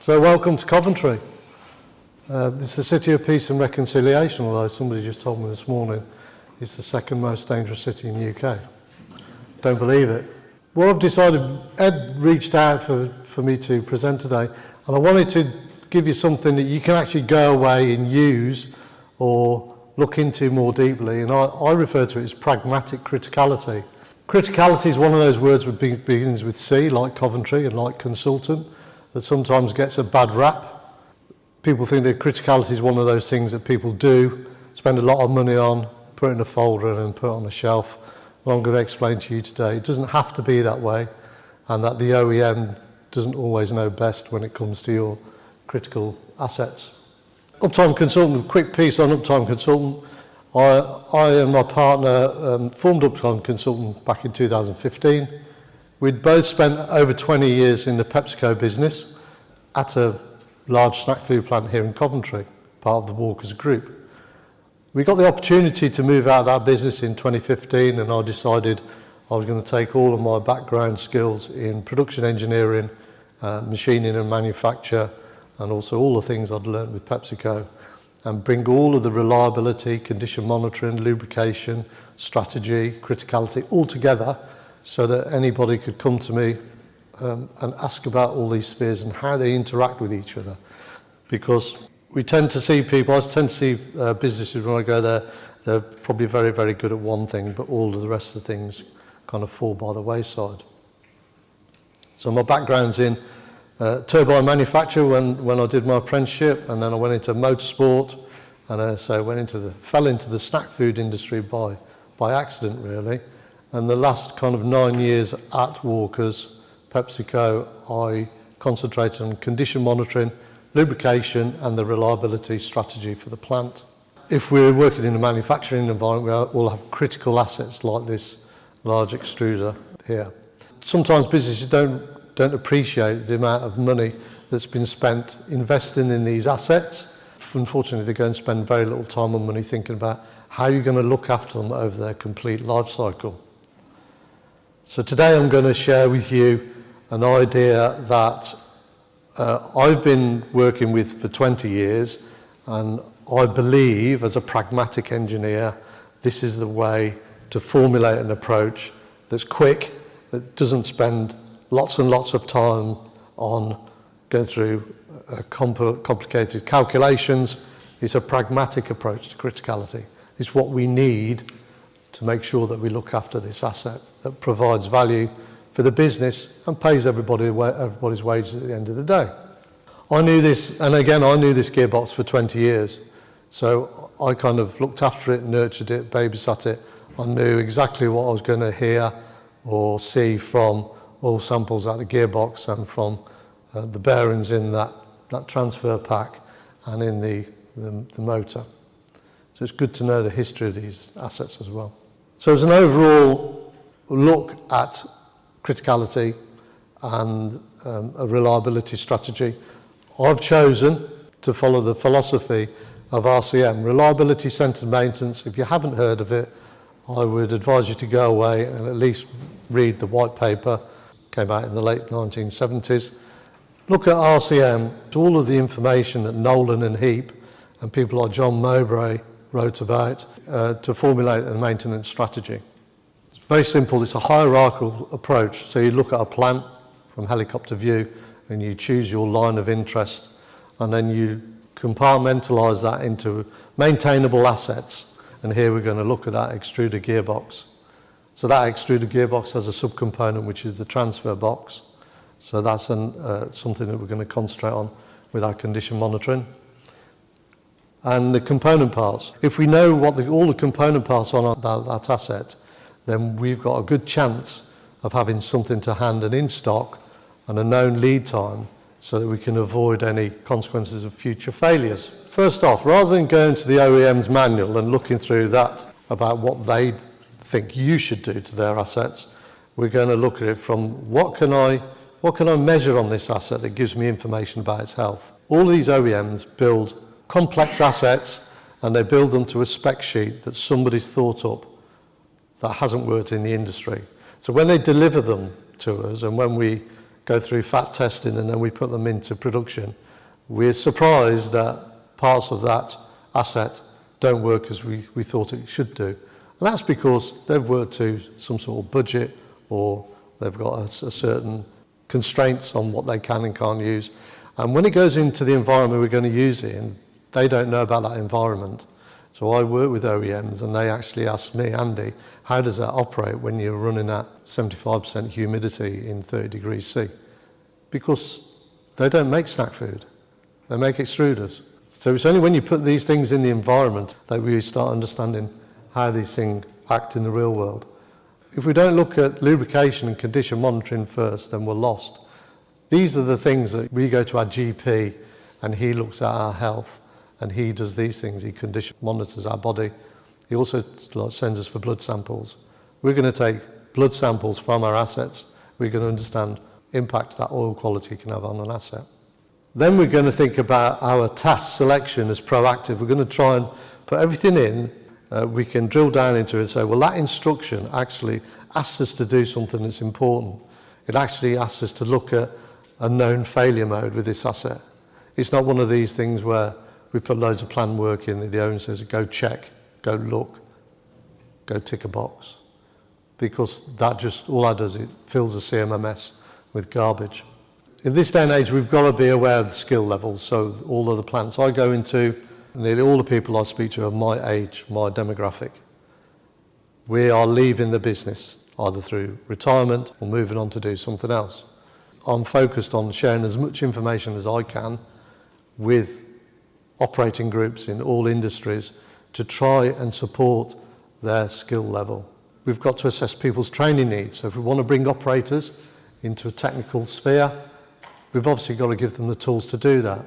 So welcome to Coventry. This is the city of peace and reconciliation, although somebody just told me this morning it's the second most dangerous city in the UK. Don't believe it. Well, I've decided, Ed reached out for me to present today, and I wanted to give you something that you can actually go away and use or look into more deeply, and I refer to it as pragmatic criticality. Criticality is one of those words that begins with C, like Coventry and like consultant, that sometimes gets a bad rap. People think that criticality is one of those things that people do, spend a lot of money on, put in a folder and put on a shelf. Well, I'm going to explain to you today, it doesn't have to be that way, and that the OEM doesn't always know best when it comes to your critical assets. Uptime Consultant, a quick piece on Uptime Consultant. I and my partner formed Uptime Consultant back in 2015. We'd both spent over 20 years in the PepsiCo business at a large snack food plant here in Coventry, part of the Walkers Group. We got the opportunity to move out of that business in 2015, and I decided I was going to take all of my background skills in production engineering, machining and manufacture, and also all the things I'd learned with PepsiCo, and bring all of the reliability, condition monitoring, lubrication, strategy, criticality all together so that anybody could come to me and ask about all these spheres and how they interact with each other. Because we tend to see people, I tend to see businesses when I go there, they're probably very, very good at one thing, but all of the rest of the things kind of fall by the wayside. So my background's in turbine manufacture when I did my apprenticeship, and then I went into motorsport, and so fell into the snack food industry by accident really. And the last kind of 9 years at Walkers, PepsiCo, I concentrated on condition monitoring, lubrication and the reliability strategy for the plant. If we're working in a manufacturing environment, we'll have critical assets like this large extruder here. Sometimes businesses don't appreciate the amount of money that's been spent investing in these assets. Unfortunately, they go and spend very little time and money thinking about how you're going to look after them over their complete life cycle. So today I'm going to share with you an idea that I've been working with for 20 years, and I believe as a pragmatic engineer this is the way to formulate an approach that's quick, that doesn't spend lots and lots of time on going through complicated calculations. It's a pragmatic approach to criticality. It's what we need to make sure that we look after this asset that provides value for the business and pays everybody's wages at the end of the day. I knew this, and again, I knew this gearbox for 20 years. So I kind of looked after it, nurtured it, babysat it. I knew exactly what I was going to hear or see from all samples at the gearbox and from the bearings in that transfer pack and in the motor. So it's good to know the history of these assets as well. So as an overall look at criticality and a reliability strategy, I've chosen to follow the philosophy of RCM, Reliability Centred Maintenance. If you haven't heard of it, I would advise you to go away and at least read the white paper, came out in the late 1970s. Look at RCM, all of the information that Nolan and Heap and people like John Mowbray wrote about to formulate a maintenance strategy. It's very simple, it's a hierarchical approach. So you look at a plant from helicopter view and you choose your line of interest, and then you compartmentalise that into maintainable assets. And here we're going to look at that extruder gearbox. So that extruder gearbox has a subcomponent which is the transfer box. So that's something that we're going to concentrate on with our condition monitoring. And the component parts. If we know what all the component parts are on that asset, then we've got a good chance of having something to hand and in stock and a known lead time so that we can avoid any consequences of future failures. First off, rather than going to the OEM's manual and looking through that about what they think you should do to their assets, we're going to look at it from what can I measure on this asset that gives me information about its health. All these OEMs build complex assets and they build them to a spec sheet that somebody's thought up that hasn't worked in the industry. So when they deliver them to us and when we go through fat testing and then we put them into production, we're surprised that parts of that asset don't work as we thought it should do. And that's because they've worked to some sort of budget, or they've got a certain constraints on what they can and can't use. And when it goes into the environment we're going to use it in, they don't know about that environment. So I work with OEMs and they actually ask me, Andy, how does that operate when you're running at 75% humidity in 30 degrees C? Because they don't make snack food, they make extruders. So it's only when you put these things in the environment that we start understanding how these things act in the real world. If we don't look at lubrication and condition monitoring first, then we're lost. These are the things that we go to our GP and he looks at our health and he does these things. He condition monitors our body. He also sends us for blood samples. We're going to take blood samples from our assets. We're going to understand impact that oil quality can have on an asset. Then we're going to think about our task selection as proactive. We're going to try and put everything in. We can drill down into it and say, well, that instruction actually asks us to do something that's important. It actually asks us to look at a known failure mode with this asset. It's not one of these things where we put loads of planned work in that the owner says, go check, go look, go tick a box. Because that just, all that does, it fills the CMMS with garbage. In this day and age, we've got to be aware of the skill levels. So all of the plants I go into, nearly all the people I speak to are my age, my demographic. We are leaving the business, either through retirement or moving on to do something else. I'm focused on sharing as much information as I can with operating groups in all industries to try and support their skill level. We've got to assess people's training needs. So if we want to bring operators into a technical sphere, we've obviously got to give them the tools to do that.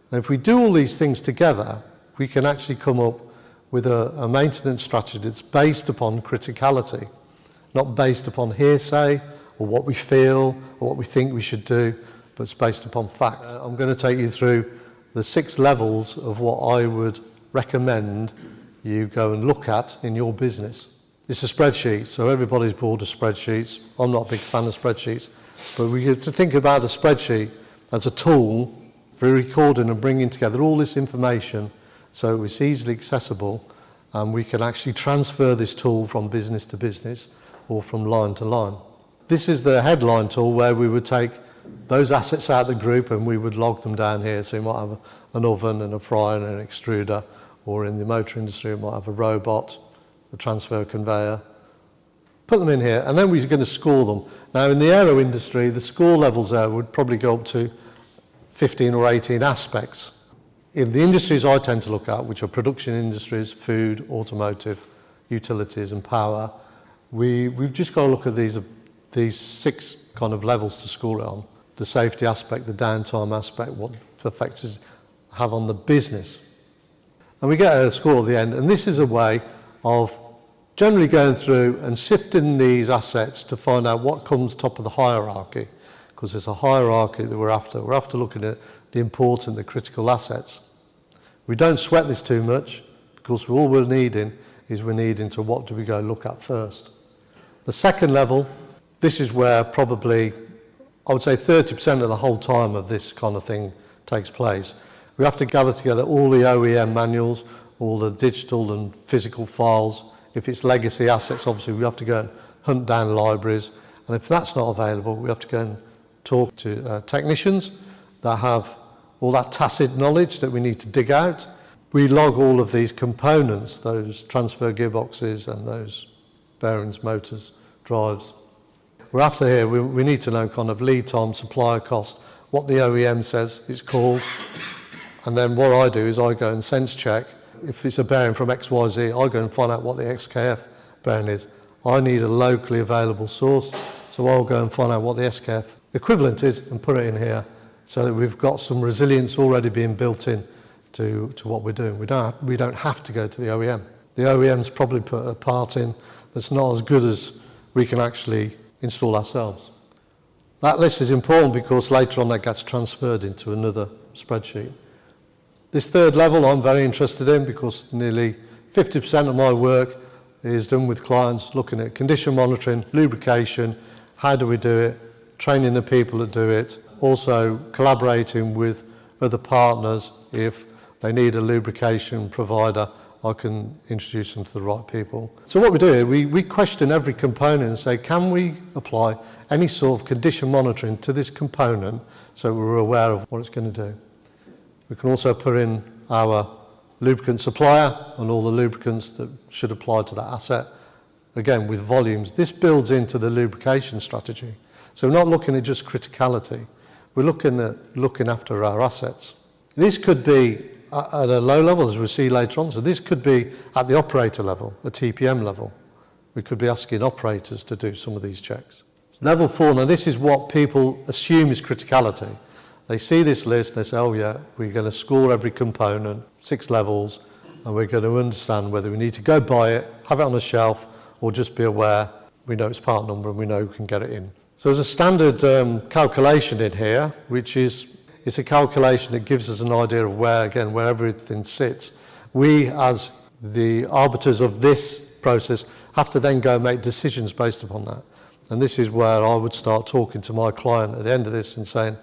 And if we do all these things together, we can actually come up with a maintenance strategy that's based upon criticality, not based upon hearsay or what we feel or what we think we should do, but it's based upon fact. I'm going to take you through the 6 levels of what I would recommend you go and look at in your business. It's a spreadsheet, so everybody's bored of spreadsheets. I'm not a big fan of spreadsheets, but we have to think about the spreadsheet as a tool for recording and bringing together all this information so it's easily accessible, and we can actually transfer this tool from business to business or from line to line. This is the headline tool where we would take those assets out of the group and we would log them down here. So you might have an oven and a fryer and an extruder, or in the motor industry you might have a robot, a transfer conveyor. Put them in here and then we're going to score them. Now in the aero industry, the score levels there would probably go up to 15 or 18 aspects. In the industries I tend to look at, which are production industries, food, automotive, utilities and power, we've just got to look at these 6 kind of levels to score it on. The safety aspect, the downtime aspect, what effects does it have on the business. And we get a score at the end, and this is a way of generally going through and sifting these assets to find out what comes top of the hierarchy, because there's a hierarchy that we're after. We're after looking at the important, the critical assets. We don't sweat this too much, because all we're needing to what do we go look at first. The second level, this is where probably, I would say 30% of the whole time of this kind of thing takes place. We have to gather together all the OEM manuals, all the digital and physical files. If it's legacy assets, obviously we have to go and hunt down libraries. And if that's not available, we have to go and talk to technicians that have all that tacit knowledge that we need to dig out. We log all of these components, those transfer gearboxes and those bearings, motors, drives. We're after here, we need to know kind of lead time, supplier cost, what the OEM says it's called. And then what I do is I go and sense check. If it's a bearing from XYZ, I go and find out what the XKF bearing is. I need a locally available source, so I'll go and find out what the SKF equivalent is and put it in here so that we've got some resilience already being built in to what we're doing. We don't have to go to the OEM. The OEM's probably put a part in that's not as good as we can actually install ourselves. That list is important because later on that gets transferred into another spreadsheet. This third level I'm very interested in because nearly 50% of my work is done with clients looking at condition monitoring, lubrication, how do we do it, training the people that do it, also collaborating with other partners. If they need a lubrication provider, I can introduce them to the right people. So what we do, we question every component and say, can we apply any sort of condition monitoring to this component so we're aware of what it's going to do. We can also put in our lubricant supplier and all the lubricants that should apply to that asset. Again, with volumes, this builds into the lubrication strategy. So we're not looking at just criticality, we're looking at looking after our assets. This could be at a low level, as we'll see later on, so this could be at the operator level, a TPM level. We could be asking operators to do some of these checks. Level 4, now this is what people assume is criticality. They see this list, they say, oh yeah, we're going to score every component, 6 levels, and we're going to understand whether we need to go buy it, have it on a shelf, or just be aware we know its part number and we know we can get it in. So there's a standard calculation in here, which is, it's a calculation that gives us an idea of where everything sits. We, as the arbiters of this process, have to then go and make decisions based upon that. And this is where I would start talking to my client at the end of this and saying,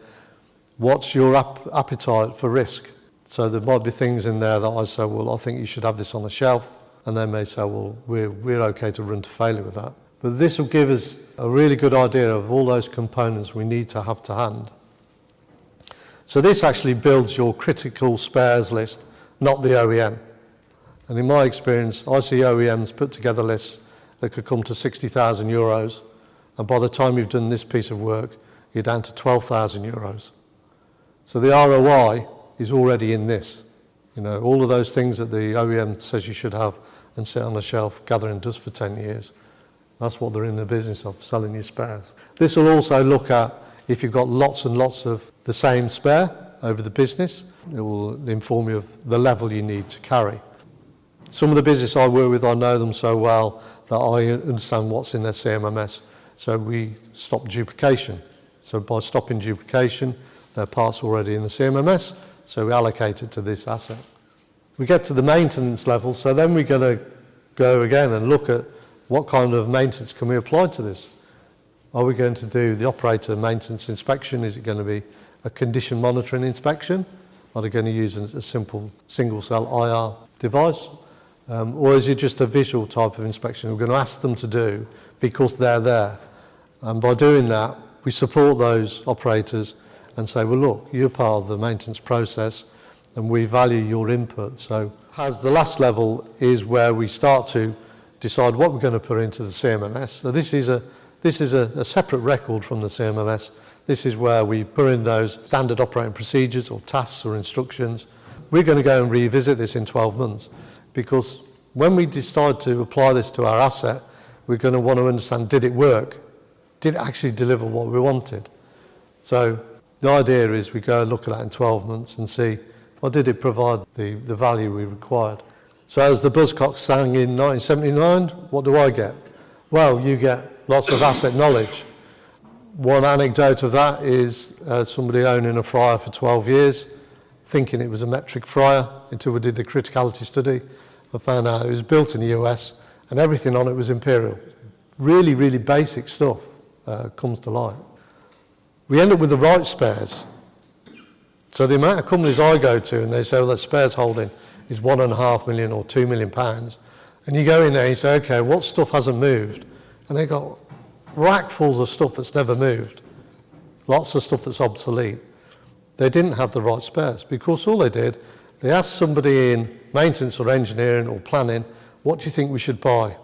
what's your appetite for risk? So there might be things in there that I say, well, I think you should have this on the shelf. And they may say, well, we're okay to run to failure with that. But this will give us a really good idea of all those components we need to have to hand. So this actually builds your critical spares list, not the OEM. And in my experience, I see OEMs put together lists that could come to 60,000 euros. And by the time you've done this piece of work, you're down to 12,000 euros. So the ROI is already in this. You know, all of those things that the OEM says you should have and sit on the shelf gathering dust for 10 years. That's what they're in the business of, selling you spares. This will also look at if you've got lots and lots of the same spare over the business. It will inform you of the level you need to carry. Some of the business I work with, I know them so well that I understand what's in their CMMS. So we stop duplication. So by stopping duplication, their parts already in the CMMS, so we allocate it to this asset. We get to the maintenance level, so then we're going to go again and look at what kind of maintenance can we apply to this. Are we going to do the operator maintenance inspection? Is it going to be a condition monitoring inspection? Are they going to use a simple single cell IR device? Or is it just a visual type of inspection we're going to ask them to do because they're there? And by doing that, we support those operators and say, well, look, you're part of the maintenance process and we value your input. So as the last level is where we start to decide what we're going to put into the CMMS. So this is a separate record from the CMMS. This is where we put in those standard operating procedures or tasks or instructions. We're going to go and revisit this in 12 months because when we decide to apply this to our asset, we're going to want to understand, did it work? Did it actually deliver what we wanted? So the idea is we go and look at that in 12 months and see, well, did it provide the value we required? So as the Buzzcocks sang in 1979, what do I get? Well, you get lots of asset knowledge. One anecdote of that is somebody owning a fryer for 12 years, thinking it was a metric fryer until we did the criticality study. I found out it was built in the US and everything on it was imperial. Really, really basic stuff comes to light. We end up with the right spares. So the amount of companies I go to and they say, well, the spares holding is 1.5 million or 2 million pounds. And you go in there and you say, okay, what stuff hasn't moved? And they got rackfuls of stuff that's never moved. Lots of stuff that's obsolete. They didn't have the right spares because all they did, they asked somebody in maintenance or engineering or planning, what do you think we should buy?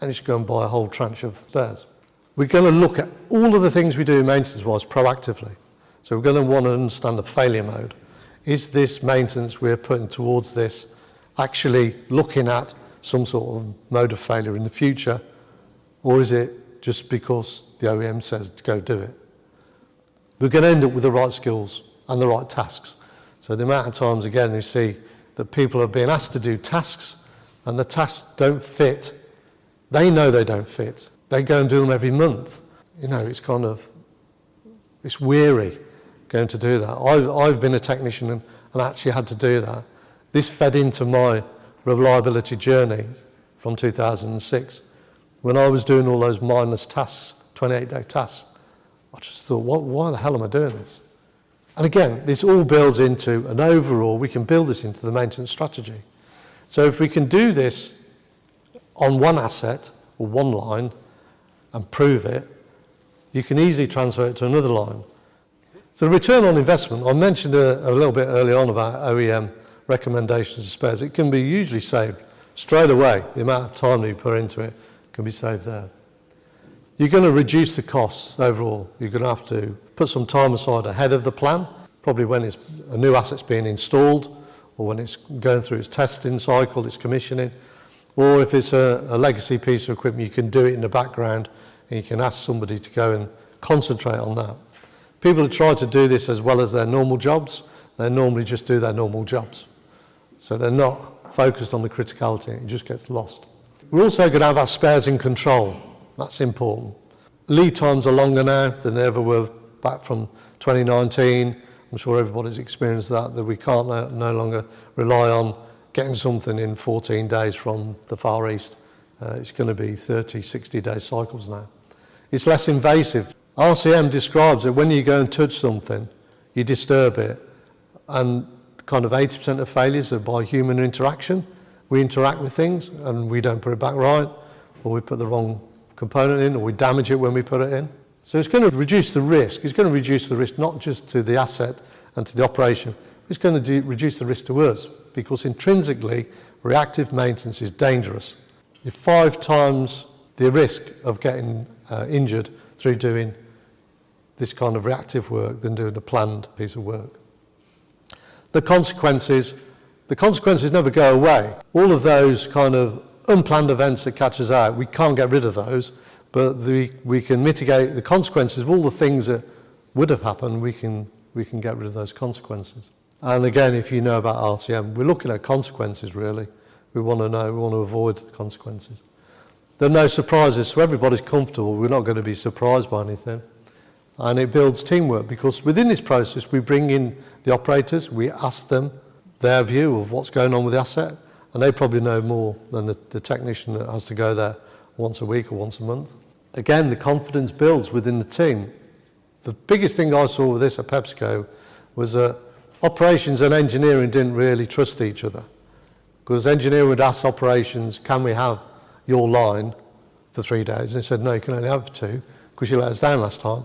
And you should go and buy a whole tranche of spares. We're going to look at all of the things we do maintenance-wise proactively. So we're going to want to understand the failure mode. Is this maintenance we're putting towards this actually looking at some sort of mode of failure in the future, or is it just because the OEM says to go do it? We're going to end up with the right skills and the right tasks. So the amount of times, again, you see that people are being asked to do tasks and the tasks don't fit. They know they don't fit. They go and do them every month. You know, it's weary going to do that. I've been a technician and actually had to do that. This fed into my reliability journey from 2006. When I was doing all those mindless tasks, 28-day tasks, I just thought, why the hell am I doing this? And again, this all builds into an overall, we can build this into the maintenance strategy. So if we can do this on one asset or one line and prove it, you can easily transfer it to another line. So the return on investment, I mentioned a little bit earlier on about OEM recommendations of spares. It can be usually saved straight away. The amount of time that you put into it can be saved there. You're going to reduce the costs overall. You're going to have to put some time aside ahead of the plan, probably when a new asset's being installed, or when it's going through its testing cycle, its commissioning, or if it's a legacy piece of equipment, you can do it in the background and you can ask somebody to go and concentrate on that. People who try to do this as well as their normal jobs, they normally just do their normal jobs. So they're not focused on the criticality, it just gets lost. We're also going to have our spares in control. That's important. Lead times are longer now than they ever were back from 2019. I'm sure everybody's experienced that we can't no longer rely on getting something in 14 days from the Far East. It's going to be 30, 60-day cycles now. It's less invasive. RCM describes that when you go and touch something, you disturb it, and kind of 80% of failures are by human interaction. We interact with things and we don't put it back right, or we put the wrong component in, or we damage it when we put it in. So it's going to reduce the risk. It's going to reduce the risk not just to the asset and to the operation, it's going to reduce the risk to us, because intrinsically reactive maintenance is dangerous. You're 5 times the risk of getting injured through doing this kind of reactive work than doing a planned piece of work. The consequences never go away. All of those kind of unplanned events that catch us out, we can't get rid of those, but we can mitigate the consequences of all the things that would have happened. We can get rid of those consequences. And again, if you know about RCM, we're looking at consequences really. We want to avoid consequences. There are no surprises, so everybody's comfortable. We're not going to be surprised by anything. And it builds teamwork, because within this process we bring in the operators, we ask them their view of what's going on with the asset, and they probably know more than the technician that has to go there once a week or once a month. Again, the confidence builds within the team. The biggest thing I saw with this at PepsiCo was that operations and engineering didn't really trust each other, because engineering would ask operations, can we have your line for 3 days? And they said, no, you can only have 2 because you let us down last time.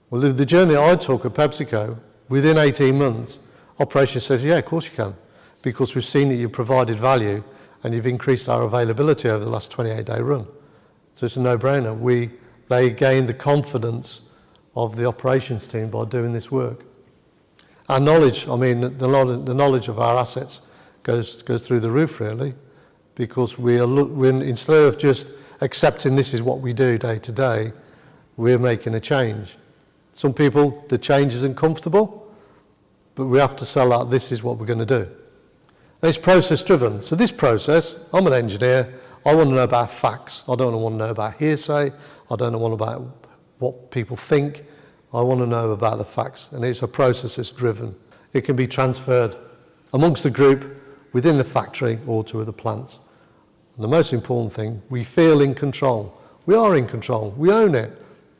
Well, the journey I took at PepsiCo, within 18 months, operations says, yeah, of course you can, because we've seen that you've provided value and you've increased our availability over the last 28-day run. So it's a no-brainer. They gained the confidence of the operations team by doing this work. Our knowledge, I mean, the knowledge of our assets goes through the roof really, because we're instead of just accepting this is what we do day to day, we're making a change. Some people, the change isn't comfortable, but we have to sell out, this is what we're going to do. And it's process driven. So this process, I'm an engineer, I want to know about facts. I don't want to know about hearsay. I don't want to know about what people think. I want to know about the facts. And it's a process that's driven. It can be transferred amongst the group, within the factory, or to other plants. And the most important thing, we feel in control. We are in control. We own it.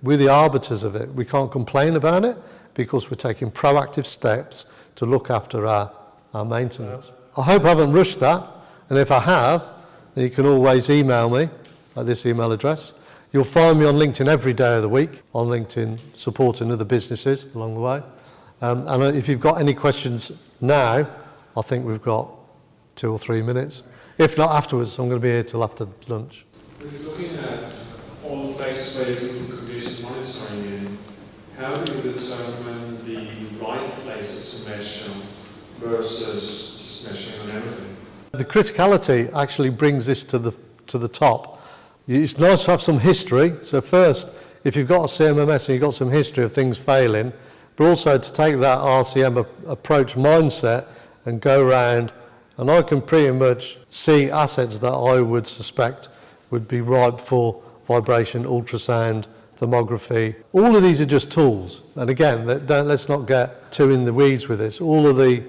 We're the arbiters of it. We can't complain about it because we're taking proactive steps to look after our maintenance. I hope I haven't rushed that, and if I have, then you can always email me at this email address. You'll find me on LinkedIn every day of the week, on LinkedIn supporting other businesses along the way. And if you've got any questions now, I think we've got 2 or 3 minutes. If not afterwards, I'm going to be here till after lunch. If you're looking at all the places where you do condition monitoring in, how do you determine the right places to measure versus just measuring on everything? The criticality actually brings this to the top. It's nice to have some history. So first, if you've got a CMMS and you've got some history of things failing, but also to take that RCM approach mindset and go around, and I can pretty much see assets that I would suspect would be ripe for vibration, ultrasound, thermography. All of these are just tools. And again, let's not get too in the weeds with this. All of the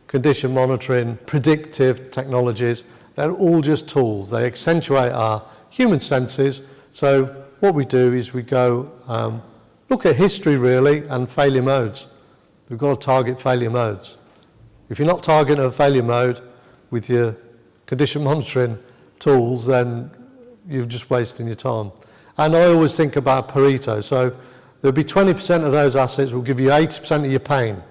condition monitoring, predictive technologies, they're all just tools. They accentuate our human senses. So what we do is we go look at history really and failure modes. We've got to target failure modes. If you're not targeting a failure mode with your condition monitoring tools, then you're just wasting your time. And I always think about Pareto. So there'll be 20% of those assets will give you 80% of your pain.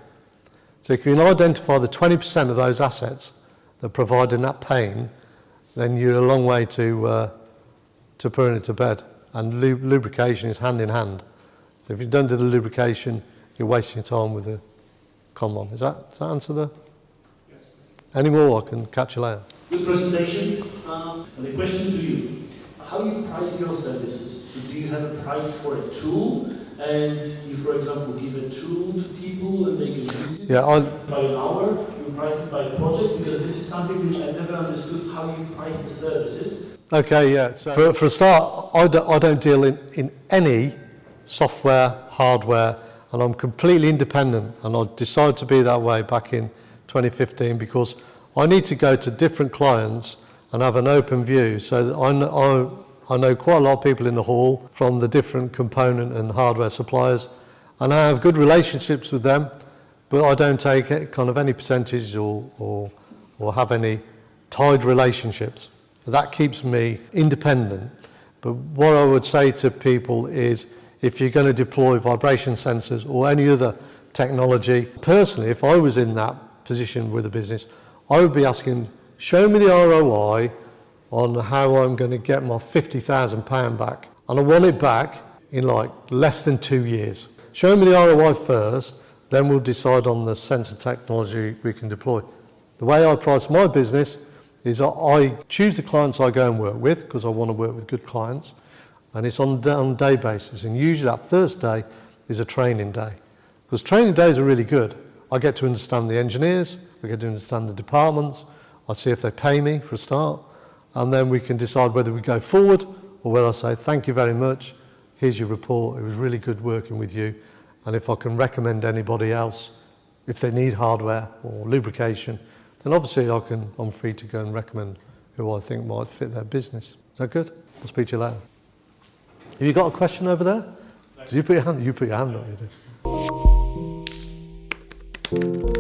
So if you can identify the 20% of those assets that are providing that pain, then you're a long way to putting it to bed. And lubrication is hand in hand. So if you don't do the lubrication, you're wasting your time with the common. Does that answer the? Yes. Any more? I can catch you later. Good presentation. And the question to you, how do you price your services? So do you have a price for a tool? And you, for example, give a tool to people and they can use it? Yeah, you price it by an hour, you price it by a project? Because this is something which I never understood, how you price the services. Okay, yeah. So for a start, I don't deal in any software, hardware, and I'm completely independent, and I decided to be that way back in 2015 because I need to go to different clients and have an open view. So that I know quite a lot of people in the hall from the different component and hardware suppliers, and I have good relationships with them, but I don't take kind of any percentage or have any tied relationships. That keeps me independent. But what I would say to people is, if you're going to deploy vibration sensors or any other technology, personally, if I was in that position with a business, I would be asking, show me the ROI on how I'm going to get my £50,000 back. And I want it back in like less than 2 years. Show me the ROI first, then we'll decide on the sensor technology we can deploy. The way I price my business is I choose the clients I go and work with because I want to work with good clients, and it's on a day basis, and usually that first day is a training day because training days are really good. I get to understand the engineers, I get to understand the departments, I see if they pay me for a start, and then we can decide whether we go forward or whether I say, thank you very much, here's your report, it was really good working with you, and if I can recommend anybody else, if they need hardware or lubrication, then obviously I'm free to go and recommend who I think might fit their business. Is that good? I'll speak to you later. Have you got a question over there? Did you put your hand? You put your hand up, you did.